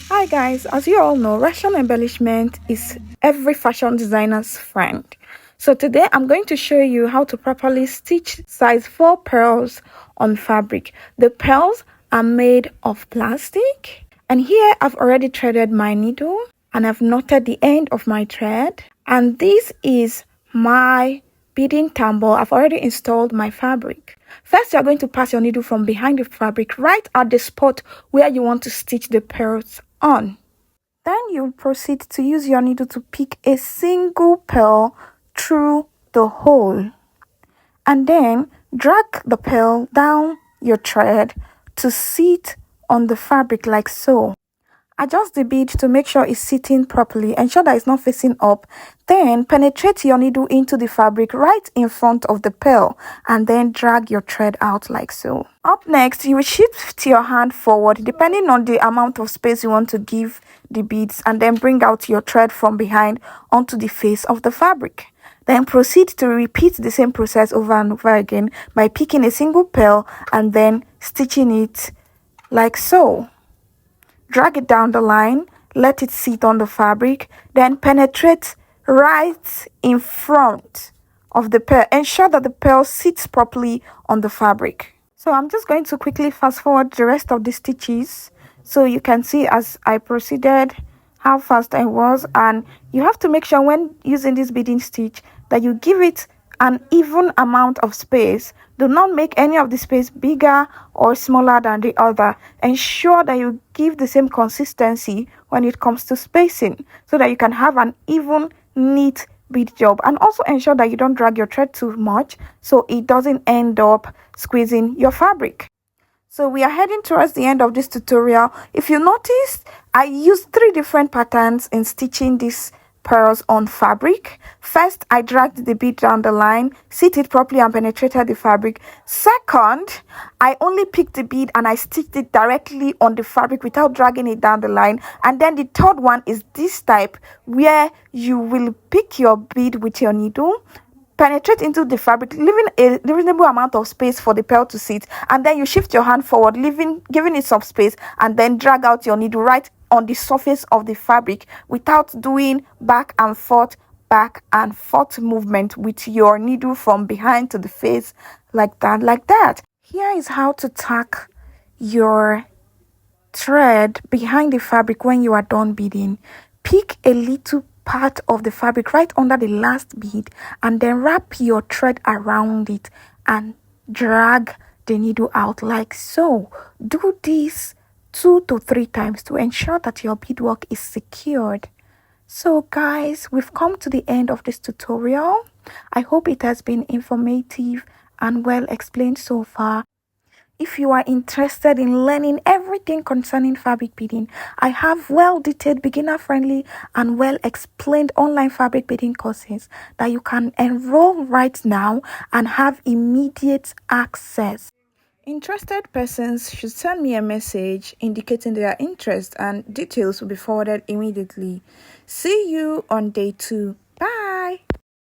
Hi guys, as you all know, racial embellishment is every fashion designer's friend. So today I'm going to show you how to properly stitch size 4 pearls on fabric. The pearls are made of plastic, and here I've already threaded my needle and I've knotted the end of my thread, and this is my beading tambour. I've already installed my fabric. First, you're going to pass your needle from behind the fabric right at the spot where you want to stitch the pearls on. Then you'll proceed to use your needle to pick a single pearl through the hole, and then drag the pearl down your thread to sit on the fabric like so. Adjust the bead to make sure it's sitting properly. Ensure that it's not facing up. Then penetrate your needle into the fabric right in front of the pearl and then drag your thread out like so. Up next, you will shift your hand forward depending on the amount of space you want to give the beads, and then bring out your thread from behind onto the face of the fabric. Then proceed to repeat the same process over and over again by picking a single pearl and then stitching it like so. Drag it down the line, let it sit on the fabric, then penetrate right in front of the pearl. Ensure that the pearl sits properly on the fabric. So I'm just going to quickly fast forward the rest of the stitches so you can see as I proceeded how fast I was. And you have to make sure when using this beading stitch that you give it an even amount of space. Do not make any of the space bigger or smaller than the other. Ensure that you give the same consistency when it comes to spacing so that you can have an even, neat bead job. And also ensure that you don't drag your thread too much so it doesn't end up squeezing your fabric. So we are heading towards the end of this tutorial. If you noticed, I used 3 different patterns in stitching these pearls on fabric. First, I dragged the bead down the line, sit it properly and penetrated the fabric. Second, I only picked the bead and I stitched it directly on the fabric without dragging it down the line. And then the third one is this type, where you will pick your bead with your needle, penetrate into the fabric, leaving a reasonable amount of space for the pearl to sit, and then you shift your hand forward, giving it some space, and then drag out your needle right on the surface of the fabric without doing back and forth movement with your needle from behind to the face like that. Here is how to tack your thread behind the fabric when you are done beading. Pick a little part of the fabric right under the last bead and then wrap your thread around it and drag the needle out like so. Do this 2 to 3 times to ensure that your beadwork is secured. So guys, we've come to the end of this tutorial. I hope it has been informative and well explained so far. If you are interested in learning everything concerning fabric beading, I have well-detailed, beginner-friendly, and well-explained online fabric beading courses that you can enroll right now and have immediate access. Interested persons should send me a message indicating their interest, and details will be forwarded immediately. See you on day 2.